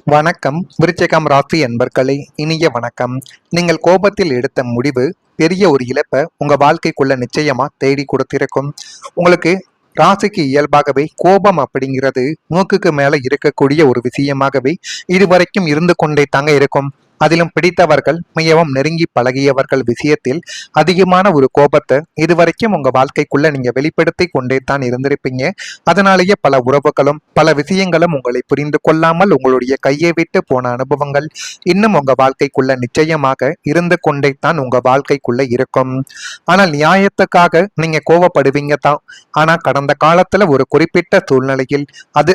வணக்கம் விருச்சிகம் ராசி என்பர்களே, இனிய வணக்கம். நீங்கள் கோபத்தில் எடுத்த முடிவு பெரிய ஒரு இழப்பை உங்க வாழ்க்கைக்குள்ள நிச்சயமா தேடி கொடுத்திருக்கும். உங்களுக்கு ராசிக்கு இயல்பாகவே கோபம் அப்படிங்கிறது மூக்குக்கு மேல இருக்கக்கூடிய ஒரு விஷயமாகவே இதுவரைக்கும் இருந்து கொண்டே தாங்க இருக்கும். அதிலும் பிடித்தவர்கள் மிகவும் நெருங்கி பழகியவர்கள் விஷயத்தில் அதிகமான ஒரு கோபத்தை இதுவரைக்கும் உங்க வாழ்க்கைக்குள்ள நீங்க வெளிப்படுத்தி கொண்டே தான் இருந்திருப்பீங்க. அதனாலேயே பல உறவுகளும் பல விஷயங்களும் உங்களை புரிந்து கொள்ளாமல் உங்களுடைய கையை விட்டு போன அனுபவங்கள் இன்னும் உங்க வாழ்க்கைக்குள்ள நிச்சயமாக இருந்து கொண்டே தான் உங்க வாழ்க்கைக்குள்ள இருக்கும். ஆனால் நியாயத்துக்காக நீங்க கோவப்படுவீங்க தான். ஆனா கடந்த காலத்துல ஒரு குறிப்பிட்ட சூழ்நிலையில் அது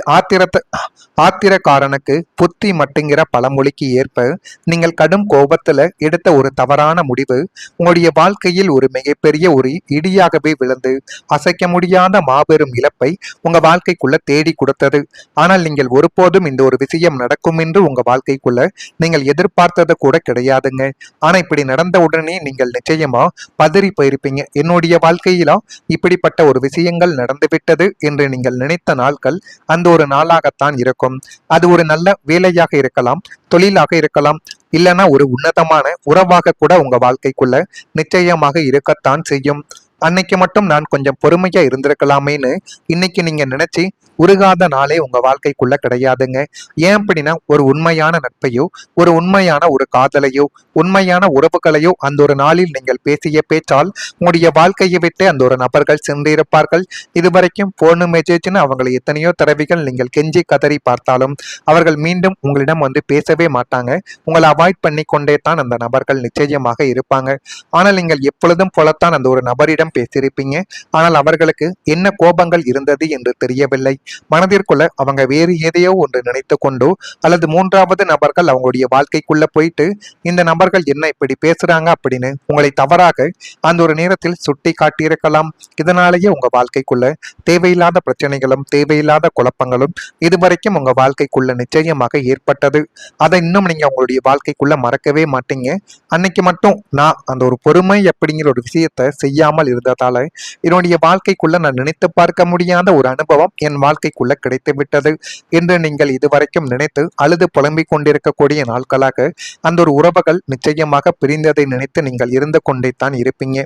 ஆத்திரக்காரனுக்கு புத்தி மட்டுங்கிற பழமொழிக்கு ஏற்ப நீங்கள் கடும் கோபத்துல எடுத்த ஒரு தவறான முடிவு உங்களுடைய வாழ்க்கையில் ஒரு மிகப்பெரிய ஒரு இடியாகவே விழுந்து அசைக்க முடியாத மாபெரும் இழப்பை உங்க வாழ்க்கைக்குள்ள தேடி கொடுத்தது. ஆனால் நீங்கள் ஒருபோதும் இந்த ஒரு விஷயம் நடக்கும் என்று உங்க வாழ்க்கைக்குள்ள நீங்கள் எதிர்பார்த்தது கூட கிடையாதுங்க. ஆனா இப்படி நடந்த உடனே நீங்கள் நிச்சயமா பதறி போயிருப்பீங்க. என்னுடைய வாழ்க்கையில இப்படிப்பட்ட ஒரு விஷயங்கள் நடந்துவிட்டது என்று நீங்கள் நினைத்த நாட்கள் அந்த ஒரு நாளாகத்தான் இருக்கும். அது ஒரு நல்ல வேலையாக இருக்கலாம், தொழிலாக இருக்கலாம், இல்லைன்னா ஒரு உன்னதமான உறவாக கூட உங்க வாழ்க்கைக்குள்ள நிச்சயமாக இருக்கத்தான் செய்யும். அன்னைக்கு மட்டும் நான் கொஞ்சம் பொறுமையா இருந்திருக்கலாமேன்னு இன்னைக்கு நீங்க நினைச்சு உருகாத நாளே உங்க வாழ்க்கைக்குள்ள கிடையாதுங்க. ஏன் அப்படின்னா ஒரு உண்மையான நட்பையோ ஒரு உண்மையான ஒரு காதலையோ உண்மையான உறவுகளையோ அந்த ஒரு நாளில் நீங்கள் பேசிய பேச்சால் உங்களுடைய வாழ்க்கையை விட்டு அந்த ஒரு நபர்கள் சென்றிருப்பார்கள். இதுவரைக்கும் போன் மெசேஜ்னு அவங்களை எத்தனையோ தடவைகள் நீங்கள் கெஞ்சி கதறி பார்த்தாலும் அவர்கள் மீண்டும் உங்களிடம் வந்து பேசவே மாட்டாங்க. உங்களை அவாய்ட் பண்ணி கொண்டே தான் அந்த நபர்கள் நிச்சயமாக இருப்பாங்க. ஆனால் நீங்கள் எப்பொழுதும் போலத்தான் அந்த ஒரு நபரிடம் பேசியிருப்பீங்க. ஆனால் அவர்களுக்கு என்ன கோபங்கள் இருந்தது என்று தெரியவில்லை. மனதிற்குள்ள அவங்க வேறு எதையோ ஒன்று நினைத்து கொண்டோ அல்லது மூன்றாவது நபர்கள் அவங்களுடைய வாழ்க்கைக்குள்ள போயிட்டு இந்த நபர்கள் என்ன இப்படி பேசுறாங்க அப்படின்னு உங்களை தவறாக அந்த ஒரு நேரத்தில் சுட்டி காட்டியிருக்கலாம். இதனாலேயே உங்க வாழ்க்கைக்குள்ள தேவையில்லாத பிரச்சனைகளும் தேவையில்லாத குழப்பங்களும் இதுவரைக்கும் உங்க வாழ்க்கைக்குள்ள நிச்சயமாக ஏற்பட்டது. அதை இன்னும் நீங்க உங்களுடைய வாழ்க்கைக்குள்ள மறக்கவே மாட்டீங்க. அன்னைக்கு மட்டும் நான் அந்த ஒரு பொறுமை அப்படிங்கிற ஒரு விஷயத்தை செய்யாமல் இருந்ததால என்னுடைய வாழ்க்கைக்குள்ள நான் நினைத்து பார்க்க முடியாத ஒரு அனுபவம் என் வாழ்க்கைக்குள்ள கிடைத்து விட்டது என்று நீங்கள் இதுவரைக்கும் நினைத்து அழுது புலம்பிக் கொண்டிருக்கக்கூடிய நாட்களாக அந்த ஒரு உறவுகள் நிச்சயமாக பிரிந்ததை நினைத்து நீங்கள் இருந்து கொண்டே தான் இருப்பீங்க.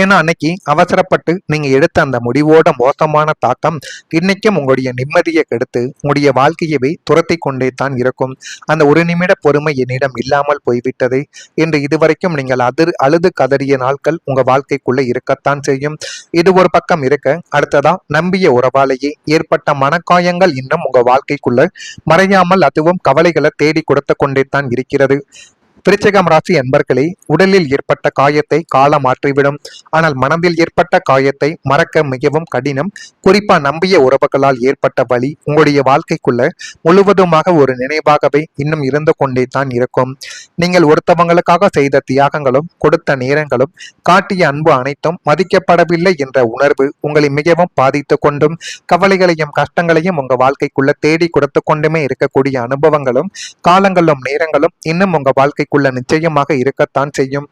ஏன்னா அன்னைக்கு அவசரப்பட்டு நீங்க எடுத்த அந்த முடிவோட மோசமான தாக்கம் இன்னைக்கும் உங்களுடைய நிம்மதியை கெடுத்து உங்களுடைய வாழ்க்கையவே துரத்தி கொண்டே தான் இருக்கும். அந்த ஒரு நிமிட பொறுமை என்னிடம் இல்லாமல் போய்விட்டது என்று இதுவரைக்கும் நீங்கள் அழுது கதறிய நாட்கள் உங்க வாழ்க்கைக்குள்ள இருக்கத்தான் செய்யும். இது ஒரு பக்கம் இருக்க, அடுத்ததா நம்பிய உறவாலேயே ஏற்பட்ட மனக்காயங்கள் இன்னும் உங்க வாழ்க்கைக்குள்ள மறையாமல் அதுவும் கவலைகளை தேடி கொடுத்து கொண்டே தான் இருக்கிறது. விருச்சிகம் ராசி அன்பர்களே, உடலில் ஏற்பட்ட காயத்தை காலம் மாற்றிவிடும். ஆனால் மனதில் ஏற்பட்ட காயத்தை மறக்க மிகவும் கடினம். குறிப்பா நம்பிய உறவுகளால் ஏற்பட்ட வலி உங்களுடைய வாழ்க்கைக்குள்ள முழுவதுமாக ஒரு நினைவாகவே இன்னும் இருந்து கொண்டே தான் இருக்கும். நீங்கள் ஒருத்தவங்களுக்காக செய்த தியாகங்களும் கொடுத்த நேரங்களும் காட்டிய அன்பு அனைத்தும் மதிக்கப்படவில்லை என்ற உணர்வு உங்களை மிகவும் பாதித்து கொண்டும் கவலைகளையும் கஷ்டங்களையும் உங்க வாழ்க்கைக்குள்ள தேடி கொடுத்து கொண்டுமே இருக்கக்கூடிய அனுபவங்களும் காலங்களும் நேரங்களும் இன்னும் உங்க வாழ்க்கை நிச்சயமாக இருக்கத்தான் செய்யும்.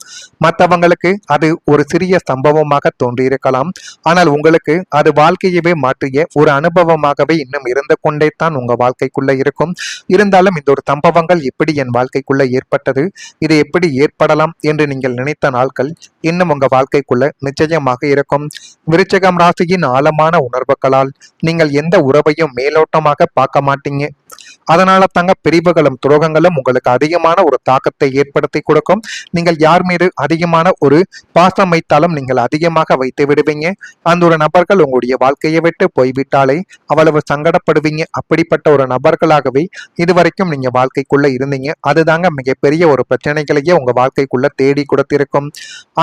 மற்றவங்களுக்கு அது ஒரு சிறிய சம்பவமாக தோன்றியிருக்கலாம். ஆனால் உங்களுக்கு அது வாழ்க்கையவே மாற்றிய ஒரு அனுபவமாகவே இன்னும் இருந்து கொண்டே தான் உங்க வாழ்க்கைக்குள்ள இருக்கும். இருந்தாலும் இந்த ஒரு சம்பவங்கள் எப்படி என் வாழ்க்கைக்குள்ள ஏற்பட்டது, இது எப்படி ஏற்படலாம் என்று நீங்கள் நினைத்த நாட்கள் இன்னும் உங்க வாழ்க்கைக்குள்ள நிச்சயமாக இருக்கும். விருச்சிகம் ராசியின் ஆழமான உணர்வுகளால் நீங்கள் எந்த உறவையும் மேலோட்டமாக பார்க்க மாட்டீங்க. அதனால தாங்க பிரிவுகளும் துரோகங்களும் உங்களுக்கு அதிகமான ஒரு தாக்கத்தை ஏற்படுத்தி கொடுக்கும். நீங்கள் யார் மீது அதிகமான ஒரு பாசம் வைத்தாலும் நீங்கள் அதிகமாக வைத்து விடுவீங்க. அந்த ஒரு நபர்கள் உங்களுடைய வாழ்க்கையை விட்டு போய்விட்டாலே அவ்வளவு சங்கடப்படுவீங்க. அப்படிப்பட்ட ஒரு நபர்களாகவே இதுவரைக்கும் நீங்க வாழ்க்கைக்குள்ள இருந்தீங்க. அதுதாங்க மிகப்பெரிய ஒரு பிரச்சனைகளையே உங்க வாழ்க்கைக்குள்ள தேடி கொடுத்திருக்கும்.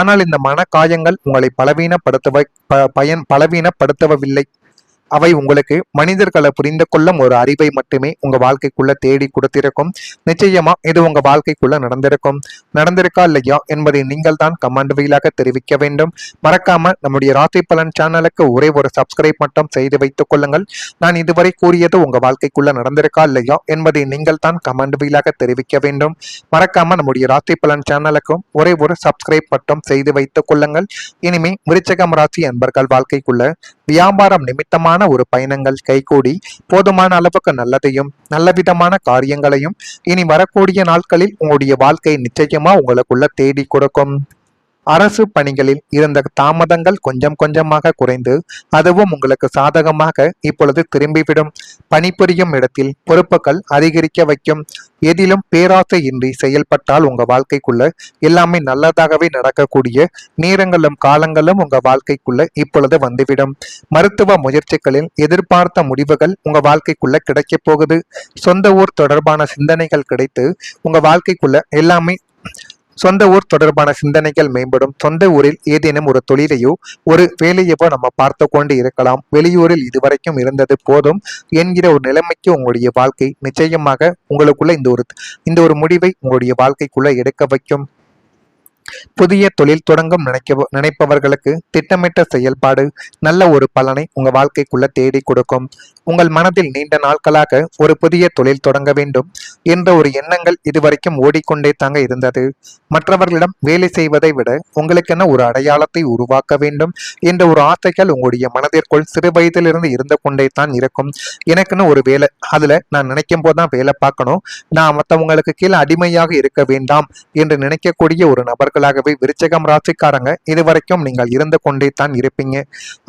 ஆனால் இந்த மனக்காயங்கள் உங்களை பலவீனப்படுத்தவில்லை. அவை உங்களுக்கு மனிதர்களை புரிந்து கொள்ளும் ஒரு அறிவை மட்டுமே உங்க வாழ்க்கைக்குள்ள தேடி கொடுத்திருக்கும். நிச்சயமா இது உங்க வாழ்க்கைக்குள்ள நடந்திருக்கா இல்லையா என்பதை நீங்கள் தான் கமெண்ட் வாயிலாக தெரிவிக்க வேண்டும். மறக்காம நம்முடைய ராசி பலன் சேனலுக்கு ஒரே ஒரு சப்ஸ்கிரைப் மட்டும் செய்து வைத்துக் கொள்ளுங்கள். நான் இதுவரை கூறியது உங்க வாழ்க்கைக்குள்ள நடந்திருக்கா இல்லையா என்பதை நீங்கள் தான் கமெண்ட் வாயிலாக தெரிவிக்க வேண்டும். மறக்காம நம்முடைய ராசி பலன் சேனலுக்கும் ஒரே ஒரு சப்ஸ்கிரைப் மட்டும் செய்து வைத்துக் கொள்ளுங்கள். இனிமே விருச்சிகம் ராசி அன்பர்கள் வாழ்க்கைக்குள்ள வியாபாரம் நிமித்தமான ஒரு பயணங்கள் கைகூடி போதுமான அளவுக்கு நல்லதையும் நல்ல விதமான காரியங்களையும் இனி வரக்கூடிய நாட்களில் உங்களுடைய வாழ்க்கை நிச்சயமா உங்களுக்குள்ள தேடி கொடுக்கும். அரசு பணிகளில் இருந்த தாமதங்கள் கொஞ்சம் கொஞ்சமாக குறைந்து அதுவும் உங்களுக்கு சாதகமாக இப்பொழுது திரும்பிவிடும். பணிபுரியும் இடத்தில் பொறுப்புகள் அதிகரிக்க வைக்கும். எதிலும் பேராசை இன்றி செயல்பட்டால் உங்க வாழ்க்கைக்குள்ள எல்லாமே நல்லதாகவே நடக்கக்கூடிய நேரங்களும் காலங்களும் உங்க வாழ்க்கைக்குள்ள இப்பொழுது வந்துவிடும். மருத்துவ முயற்சிகளில் எதிர்பார்த்த முடிவுகள் உங்க வாழ்க்கைக்குள்ள கிடைக்க போகுது. சொந்த ஊர் தொடர்பான சிந்தனைகள் கிடைத்து உங்க வாழ்க்கைக்குள்ள எல்லாமே சொந்த ஊர் தொடர்பான சிந்தனைகள் மேம்படும். சொந்த ஊரில் ஏதேனும் ஒரு தொழிலையோ ஒரு வேலையவோ நம்ம பார்த்து கொண்டு இருக்கலாம். வெளியூரில் இதுவரைக்கும் இருந்தது போதும் என்கிற ஒரு நிலைமைக்கு உங்களுடைய வாழ்க்கை நிச்சயமாக உங்களுக்குள்ள இந்த ஒரு முடிவை உங்களுடைய வாழ்க்கைக்குள்ள எடுக்க வைக்கும். புதிய தொழில் தொடங்கும் நினைப்பவர்களுக்கு திட்டமிட்ட செயல்பாடு நல்ல ஒரு பலனை உங்க வாழ்க்கைக்குள்ள தேடி கொடுக்கும். உங்கள் மனதில் நீண்ட நாட்களாக ஒரு புதிய தொழில் தொடங்க வேண்டும் என்ற ஒரு எண்ணங்கள் இதுவரைக்கும் ஓடிக்கொண்டே தாங்க இருந்தது. மற்றவர்களிடம் வேலை செய்வதை விட உங்களுக்கென ஒரு அடையாளத்தை உருவாக்க வேண்டும் என்ற ஒரு ஆசைகள் உங்களுடைய மனதிற்குள் சிறு வயதிலிருந்து இருந்து கொண்டே தான் இருக்கும். எனக்குன்னு ஒரு வேலை, அதுல நான் நினைக்கும் போதுதான் வேலை பார்க்கணும், நான் மற்றவங்களுக்கு கீழே அடிமையாக இருக்க வேண்டாம் என்று நினைக்கக்கூடிய ஒரு நபர்களாகவே விருச்சிகம் ராசிக்காரங்க இதுவரைக்கும் நீங்கள் இருந்து கொண்டே தான் இருப்பீங்க.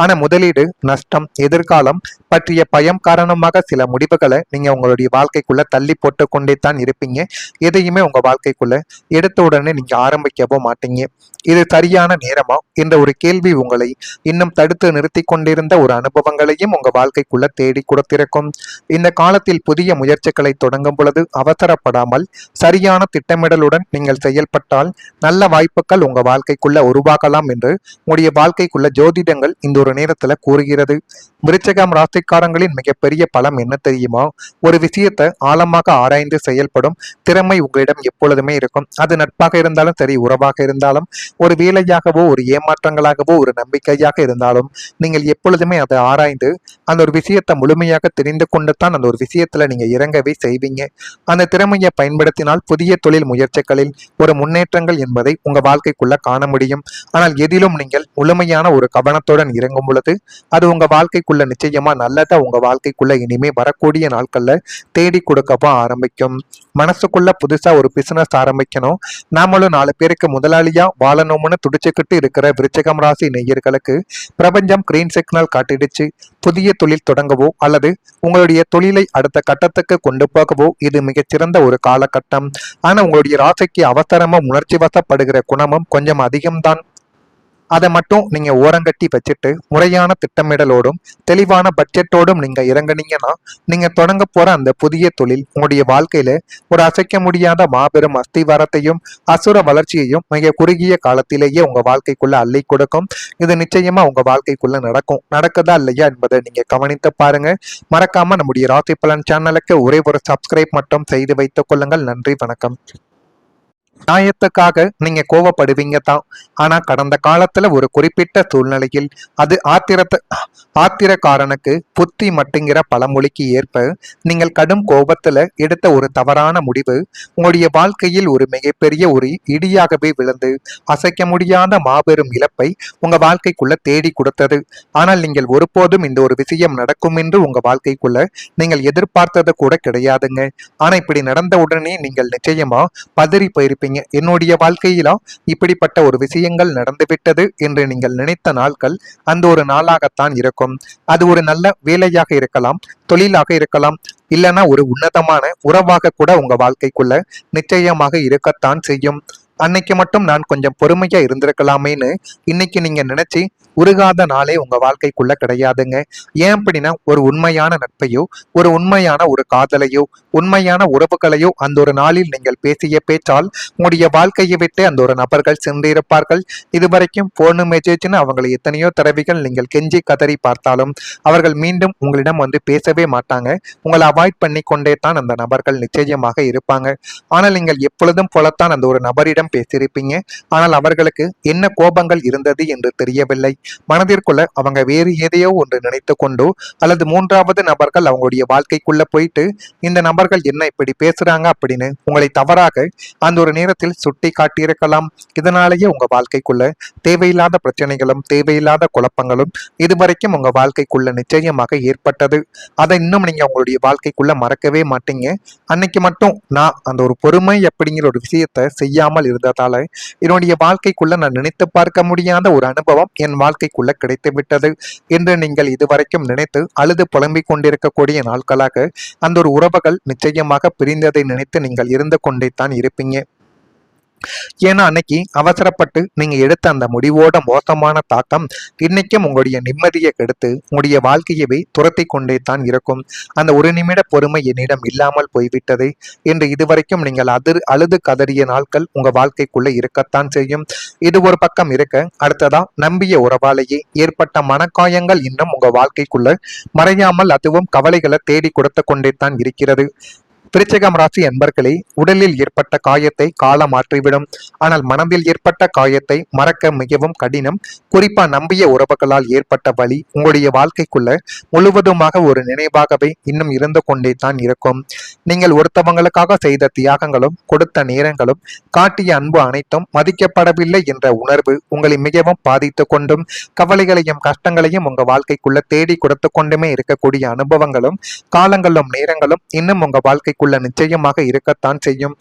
ஆனா முதலீடு நஷ்டம் எதிர்காலம் பற்றிய பயம் காரணமாக சில முடிவுகளை நீங்க உங்களுடைய வாழ்க்கைக்குள்ள தள்ளி போட்டு கொண்டே தான் இருப்பீங்க. எதையுமே உங்க வாழ்க்கைக்குள்ள எடுத்த உடனே நீங்க ஆரம்பிக்கவும் மாட்டீங்க. இது சரியான நேரமா என்ற ஒரு கேள்வி உங்களை இன்னும் தடுத்து நிறுத்தி கொண்டிருந்த ஒரு அனுபவங்களையும் உங்க வாழ்க்கைக்குள்ள தேடி கொடுத்திருக்கும். இந்த காலத்தில் புதிய முயற்சிகளை தொடங்கும் பொழுது அவசரப்படாமல் சரியான திட்டமிடலுடன் நீங்கள் செயல்பட்டால் நல்ல வாய்ப்புகள் உங்க வாழ்க்கைக்குள்ள உருவாகலாம் என்று உங்களுடைய வாழ்க்கைக்குள்ள ஜோதிடங்கள் இந்த ஒரு நேரத்துல கூறுகிறது. விருச்சிகம் ராசிக்காரங்களின் மிகப்பெரிய பலம் என்ன தெரியுமா? ஒரு விஷயத்தை ஆழமாக ஆராய்ந்து செயல்படும் திறமை உங்களிடம் எப்பொழுதுமே இருக்கும். அது நட்பாக இருந்தாலும் சரி, உறவாக இருந்தாலும், ஒரு வேலையாகவோ ஒரு ஏமாற்றங்களாகவோ ஒரு நம்பிக்கையாக இருந்தாலும் நீங்கள் எப்பொழுதுமே அதை ஆராய்ந்து அந்த ஒரு விஷயத்தை முழுமையாக தெரிந்து கொண்டு தான் அந்த ஒரு விஷயத்துல நீங்க இறங்கவே செய்வீங்க. அந்த திறமையை பயன்படுத்தினால் புதிய தொழில் முயற்சிகளில் ஒரு முன்னேற்றங்கள் என்பதை உங்க வாழ்க்கைக்குள்ள காண முடியும். ஆனால் எதிலும் நீங்கள் முழுமையான ஒரு கவனத்துடன் இறங்கும் பொழுது அது உங்க வாழ்க்கைக்குள்ள நிச்சயமா நல்லதா உங்க வாழ்க்கைக்குள்ள இனிமே வரக்கூடிய நாட்கள்ல தேடி கொடுக்கவும் ஆரம்பிக்கும். மனசுக்குள்ள புதுசா ஒரு பிசினஸ் ஆரம்பிக்கணும், நாமளும் 4 பேருக்கு முதலாளியா வாழணும்னு துடிச்சுக்கிட்டு இருக்கிற விருச்சிகம் ராசி நேயர்களுக்கு பிரபஞ்சம் கிரீன் சிக்னல் காட்டிடுச்சு. புதிய தொழில் தொடங்கவோ அல்லது உங்களுடைய தொழிலை அடுத்த கட்டத்துக்கு கொண்டு போகவோ இது மிகச்சிறந்த ஒரு காலகட்டம். ஆனா உங்களுடைய ராசிக்கு அவசரமா உணர்ச்சி வசப்படுகிற குணமும் கொஞ்சம் அதிகம்தான். அதை மட்டும் நீங்க ஓரங்கட்டி வச்சுட்டு முறையான திட்டமிடலோடும் தெளிவான பட்ஜெட்டோடும் நீங்க இறங்குனீங்கன்னா நீங்க தொடங்க போற அந்த புதிய தொழில் உங்களுடைய வாழ்க்கையில ஒரு அசைக்க முடியாத மாபெரும் அஸ்திவாரத்தையும் அசுர வளர்ச்சியையும் மிக குறுகிய காலத்திலேயே உங்க வாழ்க்கைக்குள்ள அள்ளி கொடுக்கும். இது நிச்சயமா உங்க வாழ்க்கைக்குள்ள நடக்கும். நடக்குதா இல்லையா என்பதை நீங்க கவனித்து பாருங்க. மறக்காம நம்முடைய ராசி பலன் சேனலுக்கு ஒரே ஒரு சப்ஸ்கிரைப் மட்டும் செய்து வைத்துக் கொள்ளுங்கள். நன்றி, வணக்கம். நியாயத்துக்காக நீங்க கோவப்படுவீங்க தான். ஆனா கடந்த காலத்துல ஒரு குறிப்பிட்ட சூழ்நிலையில் அது ஆத்திரக்காரனுக்கு புத்தி மட்டுங்கிற பழமொழிக்கு ஏற்ப நீங்கள் கடும் கோபத்துல எடுத்த ஒரு தவறான முடிவு உங்களுடைய வாழ்க்கையில் ஒரு மிகப்பெரிய ஒரு இடியாகவே விழுந்து அசைக்க முடியாத மாபெரும் இழப்பை உங்க வாழ்க்கைக்குள்ள தேடி கொடுத்தது. ஆனால் நீங்கள் ஒருபோதும் இந்த ஒரு விஷயம் நடக்கும் என்று உங்க வாழ்க்கைக்குள்ள நீங்கள் எதிர்பார்த்தது கூட கிடையாதுங்க. ஆனா இப்படி நடந்த உடனே நீங்கள் நிச்சயமா பதறி போயிருப்பீங்க. என்னுடைய வாழ்க்கையில இப்படிப்பட்ட ஒரு விஷயங்கள் நடந்துவிட்டது என்று நீங்கள் நினைத்த நாட்கள் அந்த ஒரு நாளாகத்தான் இருக்கும். அது ஒரு நல்ல வேலையாக இருக்கலாம், தொழிலாக இருக்கலாம், இல்லைன்னா ஒரு உன்னதமான உறவாக கூட உங்க வாழ்க்கைக்குள்ள நிச்சயமாக இருக்கத்தான் செய்யும். அன்னைக்கு மட்டும் நான் கொஞ்சம் பொறுமையா இருந்திருக்கலாமேன்னு இன்னைக்கு நீங்க நினைச்சு உருகாத நாளே உங்க வாழ்க்கைக்குள்ள கிடையாதுங்க. ஏன் அப்படின்னா ஒரு உண்மையான நட்பையோ ஒரு உண்மையான ஒரு காதலையோ உண்மையான உறவுகளையோ அந்த ஒரு நாளில் நீங்கள் பேசிய பேச்சால் உங்களுடைய வாழ்க்கையை விட்டு அந்த ஒரு நபர்கள் சென்றிருப்பார்கள். இதுவரைக்கும் போன் மெசேஜ்னு அவங்களை எத்தனையோ தடவைகள் நீங்கள் கெஞ்சி கதறி பார்த்தாலும் அவர்கள் மீண்டும் உங்களிடம் வந்து பேசவே மாட்டாங்க. உங்களை அவாய்ட் பண்ணி கொண்டே தான் அந்த நபர்கள் நிச்சயமாக இருப்பாங்க. ஆனால் நீங்கள் எப்பொழுதும் போலத்தான் அந்த ஒரு நபரிடம் விஷயம் பேசியிருப்பீங்க. ஆனால் அவர்களுக்கு என்ன கோபங்கள் இருந்தது என்று தெரியவில்லை. மனதிற்குள்ள அவங்க வேறு எதையோ ஒன்று நினைத்து கொண்டோ அல்லது மூன்றாவது நபர்கள் அவங்களுடைய வாழ்க்கைக்குள்ள போயிட்டு இந்த நபர்கள் என்ன இப்படி பேசுறாங்க அப்படின்னு உங்களை தவறாக அந்த ஒரு நேரத்தில் சுட்டி காட்டியிருக்கலாம். இதனாலேயே உங்க வாழ்க்கைக்குள்ள தேவையில்லாத பிரச்சனைகளும் தேவையில்லாத குழப்பங்களும் இதுவரைக்கும் உங்க வாழ்க்கைக்குள்ள நிச்சயமாக ஏற்பட்டது. அதை இன்னும் நீங்க உங்களுடைய வாழ்க்கைக்குள்ள மறக்கவே மாட்டீங்க. அன்னைக்கு மட்டும் நான் அந்த ஒரு பொறுமை அப்படிங்கிற ஒரு விஷயத்த செய்யாமல் இருந்ததால என்னுடைய வாழ்க்கைக்குள்ள நான் நினைத்து பார்க்க முடியாத ஒரு அனுபவம் என் வாழ்க்கைக்குள்ள கிடைத்து விட்டது என்று நீங்கள் இதுவரைக்கும் நினைத்து அழுது புலம்பிக் கொண்டிருக்கக்கூடிய நாட்களாக அந்த ஒரு உறவுகள் நிச்சயமாக பிரிந்ததை நினைத்து நீங்கள் இருந்து கொண்டே தான் இருப்பீங்க. ஏன்னா அன்னைக்கு அவசரப்பட்டு நீங்க எடுத்த அந்த முடிவோட மோசமான தாக்கம் இன்னைக்கும் உங்களுடைய நிம்மதியை கெடுத்து உங்களுடைய வாழ்க்கையவே துரத்தி கொண்டே தான் இருக்கும். அந்த ஒரு நிமிட பொறுமை என்னிடம் இல்லாமல் போய்விட்டது என்று இதுவரைக்கும் நீங்கள் அழுது கதறிய நாட்கள் உங்க வாழ்க்கைக்குள்ள இருக்கத்தான் செய்யும். இது ஒரு பக்கம் இருக்க, அடுத்ததா நம்பிய உறவாலேயே ஏற்பட்ட மனக்காயங்கள் இன்னும் உங்க வாழ்க்கைக்குள்ள மறையாமல் அதுவும் கவலைகளை தேடி கொடுத்து கொண்டே தான் இருக்கிறது. விருச்சிகம் ராசி என்பர்களே, உடலில் ஏற்பட்ட காயத்தை காலம் மாற்றிவிடும். ஆனால் மனதில் ஏற்பட்ட காயத்தை மறக்க மிகவும் கடினம். குறிப்பா நம்பிய உறவுகளால் ஏற்பட்ட வலி உங்களுடைய வாழ்க்கைக்குள்ள முழுவதுமாக ஒரு நினைவாகவே இன்னும் இருந்து கொண்டே தான் இருக்கும். நீங்கள் ஒருத்தவங்களுக்காக செய்த தியாகங்களும் கொடுத்த நேரங்களும் காட்டிய அன்பு அனைத்தும் மதிக்கப்படவில்லை என்ற உணர்வு உங்களை மிகவும் பாதித்து கொண்டும் கவலைகளையும் கஷ்டங்களையும் உங்க வாழ்க்கைக்குள்ள தேடி கொடுத்து கொண்டுமே இருக்கக்கூடிய அனுபவங்களும் காலங்களும் நேரங்களும் இன்னும் உங்க வாழ்க்கை நிச்சயமாக இருக்கத்தான் செய்யும்.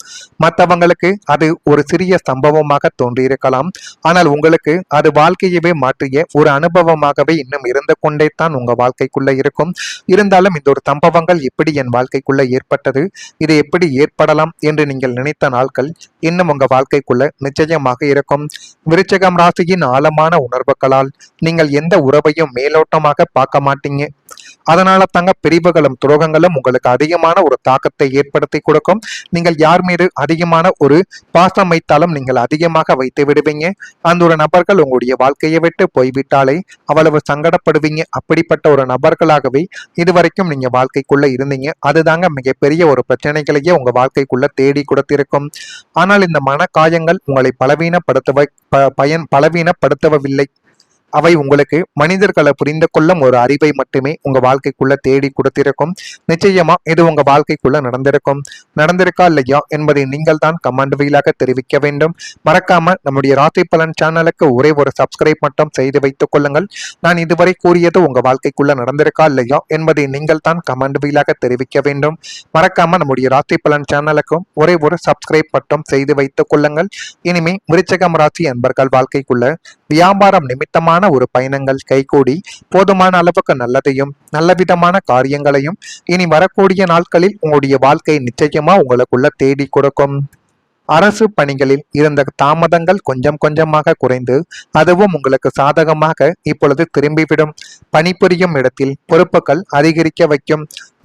மற்றவங்களுக்கு அது ஒரு சிறிய சம்பவமாக தோன்றியிருக்கலாம். ஆனால் உங்களுக்கு அது வாழ்க்கையவே மாற்றிய ஒரு அனுபவமாகவே இன்னும் இருந்து கொண்டே தான் உங்க வாழ்க்கைக்குள்ள இருக்கும். இருந்தாலும் இந்த ஒரு சம்பவங்கள் எப்படி என் வாழ்க்கைக்குள்ள ஏற்பட்டது, இது எப்படி ஏற்படலாம் என்று நீங்கள் நினைத்த நாட்கள் இன்னும் உங்க வாழ்க்கைக்குள்ள நிச்சயமாக இருக்கும். விருச்சிகம் ராசியின் ஆழமான உணர்வுகளால் நீங்கள் எந்த உறவையும் மேலோட்டமாக பார்க்க மாட்டீங்க. அதனால தாங்க பிரிவுகளும் துரோகங்களும் உங்களுக்கு அதிகமான ஒரு தாக்கத்தை ஏற்படுத்தி கொடுக்கும். நீங்கள் யார் மீது அதிகமான ஒரு பாசம் வைத்தாலும் நீங்கள் அதிகமாக வைத்து விடுவீங்க. அந்த ஒரு நபர்கள் உங்களுடைய வாழ்க்கையை விட்டு போய்விட்டாலே அவ்வளவு சங்கடப்படுவீங்க. அப்படிப்பட்ட ஒரு நபர்களாகவே இதுவரைக்கும் நீங்க வாழ்க்கைக்குள்ள இருந்தீங்க. அதுதாங்க மிகப்பெரிய ஒரு பிரச்சனைகளையே உங்க வாழ்க்கைக்குள்ள தேடி கொடுத்திருக்கும். ஆனால் இந்த மனக்காயங்கள் உங்களை பலவீனப்படுத்தவில்லை. அவை உங்களுக்கு மனிதர்களை புரிந்து கொள்ளும் ஒரு அறிவை மட்டுமே உங்க வாழ்க்கைக்குள்ள தேடி கொடுத்திருக்கும். நிச்சயமா இது உங்க வாழ்க்கைக்குள்ள நடந்திருக்கா இல்லையா என்பதை நீங்கள் தான் கமெண்ட் வாயிலாக தெரிவிக்க வேண்டும். மறக்காம நம்முடைய ராசி பலன் சேனலுக்கு ஒரே ஒரு சப்ஸ்கிரைப் மட்டும் செய்து வைத்துக் கொள்ளுங்கள். நான் இதுவரை கூறியது உங்க வாழ்க்கைக்குள்ள நடந்திருக்கா இல்லையா என்பதை நீங்கள் தான் கமெண்ட் வாயிலாக தெரிவிக்க வேண்டும். மறக்காம நம்முடைய ராசி பலன் சேனலுக்கும் ஒரே ஒரு சப்ஸ்கிரைப் மட்டும் செய்து வைத்துக் கொள்ளுங்கள். இனிமே விருச்சிகம் ராசி அன்பர்கள் வாழ்க்கைக்குள்ள வியாபாரம் நிமித்தமான ஒரு பயணங்கள் கைகூடி போதுமான அளவுக்கு நல்லதையும் நல்ல விதமான காரியங்களையும் இனி வரக்கூடிய நாட்களில் உங்களுடைய வாழ்க்கை நிச்சயமா உங்களுக்குள்ள தேடி கொடுக்கும். அரசு பணிகளில் இருந்த தாமதங்கள் கொஞ்சம் கொஞ்சமாக குறைந்து அதுவும் உங்களுக்கு சாதகமாக இப்பொழுது திரும்பிவிடும். பணிபுரியும் இடத்தில் பொறுப்புகள் அதிகரிக்க வைக்கும்.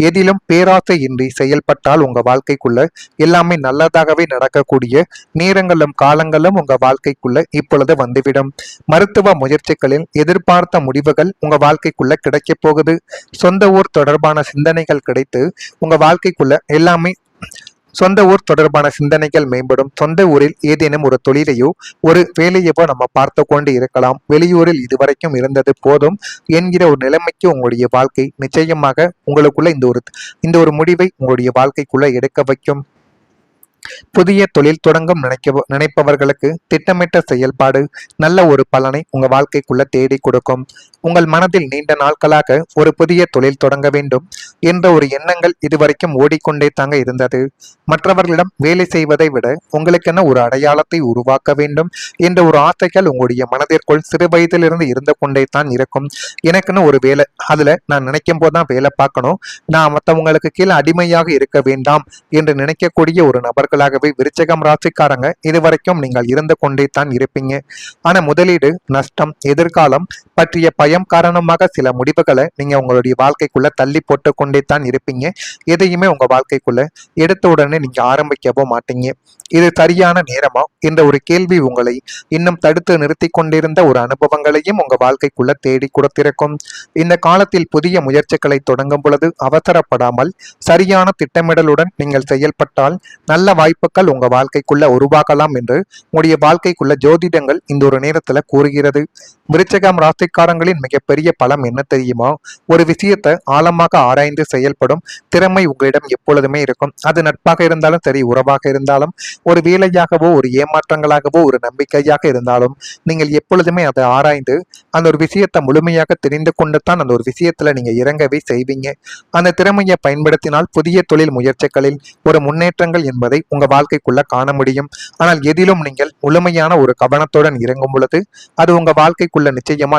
எதிலும் பேராசை இன்றி செயல்பட்டால் உங்க வாழ்க்கைக்குள்ள எல்லாமே நல்லதாகவே நடக்கக்கூடிய நேரங்களும் காலங்களும் உங்க வாழ்க்கைக்குள்ள இப்பொழுது வந்துவிடும். மருத்துவ முயற்சிகளில் எதிர்பார்த்த முடிவுகள் உங்க வாழ்க்கைக்குள்ள கிடைக்க போகுது. சொந்த ஊர் தொடர்பான சிந்தனைகள் கிடைத்து உங்க வாழ்க்கைக்குள்ள எல்லாமே சொந்த ஊர் தொடர்பான சிந்தனைகள் மேம்படும். சொந்த ஊரில் ஏதேனும் ஒரு தொழிலையோ ஒரு வேலையவோ நம்ம பார்த்து கொண்டு இருக்கலாம். வெளியூரில் இதுவரைக்கும் இருந்தது போதும் என்கிற ஒரு நிலைமைக்கு உங்களுடைய வாழ்க்கை நிச்சயமாக உங்களுக்குள்ள இந்த ஒரு முடிவை உங்களுடைய வாழ்க்கைக்குள்ள எடுக்க வைக்கும். புதிய தொழில் தொடங்கும் நினைப்பவர்களுக்கு திட்டமிட்ட செயல்பாடு நல்ல ஒரு பலனை உங்க வாழ்க்கைக்குள்ள தேடி கொடுக்கும். உங்கள் மனதில் நீண்ட நாட்களாக ஒரு புதிய தொழில் தொடங்க வேண்டும் என்ற ஒரு எண்ணங்கள் இதுவரைக்கும் ஓடிக்கொண்டே தாங்க இருந்தது. மற்றவர்களிடம் வேலை செய்வதை விட உங்களுக்கென ஒரு அடையாளத்தை உருவாக்க வேண்டும் என்ற ஒரு ஆசைகள் உங்களுடைய மனதிற்குள் சிறு வயதிலிருந்து இருந்து கொண்டே தான் இருக்கும். எனக்குன்னு ஒரு வேலை, அதுல நான் நினைக்கும் போதுதான் வேலை பார்க்கணும், நான் மற்றவங்களுக்கு கீழே அடிமையாக இருக்க வேண்டாம் என்று நினைக்கக்கூடிய ஒரு நபர்களாகவே விருச்சிகம் ராசிக்காரங்க இதுவரைக்கும் நீங்கள் இருந்து கொண்டே தான் இருப்பீங்க. ஆனா முதலீடு நஷ்டம் எதிர்காலம் பற்றிய பயம் காரணமாக சில முடிவுகளை நீங்க உங்களுடைய வாழ்க்கைக்குள்ள தள்ளி போட்டு கொண்டே தான் இருப்பீங்க. எதையுமே உங்க வாழ்க்கைக்குள்ள எடுத்த உடனே நீங்க ஆரம்பிக்கவோ மாட்டீங்க. இது சரியான நேரமா என்ற ஒரு கேள்வி உங்களை இன்னும் தடுத்து நிறுத்தி கொண்டிருந்த ஒரு அனுபவங்களையும் உங்க வாழ்க்கைக்குள்ள தேடி கொடுத்திருக்கும். இந்த காலத்தில் புதிய முயற்சிகளை தொடங்கும் பொழுது அவசரப்படாமல் சரியான திட்டமிடலுடன் நீங்கள் செயல்பட்டால் நல்ல வாய்ப்புகள் உங்க வாழ்க்கைக்குள்ள உருவாகலாம் என்று உங்களுடைய வாழ்க்கைக்குள்ள ஜோதிடங்கள் இந்த ஒரு நேரத்துல கூறுகிறது. விருச்சகம் ராசிக்காரங்களின் மிகப்பெரிய பலம் என்ன தெரியுமா? ஒரு விஷயத்தை ஆழமாக ஆராய்ந்து செயல்படும் திறமை உங்களிடம் எப்பொழுதுமே இருக்கும். அது நட்பாக இருந்தாலும் சரி, உறவாக இருந்தாலும், ஒரு வேலையாகவோ, ஒரு ஏமாற்றங்களாகவோ, ஒரு நம்பிக்கையாக இருந்தாலும், நீங்கள் எப்பொழுதுமே அதை ஆராய்ந்து அந்த ஒரு விஷயத்தை முழுமையாக தெரிந்து கொண்டு தான் அந்த ஒரு விஷயத்துல நீங்க இறங்கவே செய்வீங்க. அந்த திறமையை பயன்படுத்தினால் புதிய தொழில் முயற்சிகளில் ஒரு முன்னேற்றங்கள் என்பதை உங்க வாழ்க்கைக்குள்ள காண முடியும். ஆனால் எதிலும் நீங்கள் முழுமையான ஒரு கவனத்துடன் இறங்கும் பொழுது அது உங்க வாழ்க்கைக்குள்ள நிச்சயமா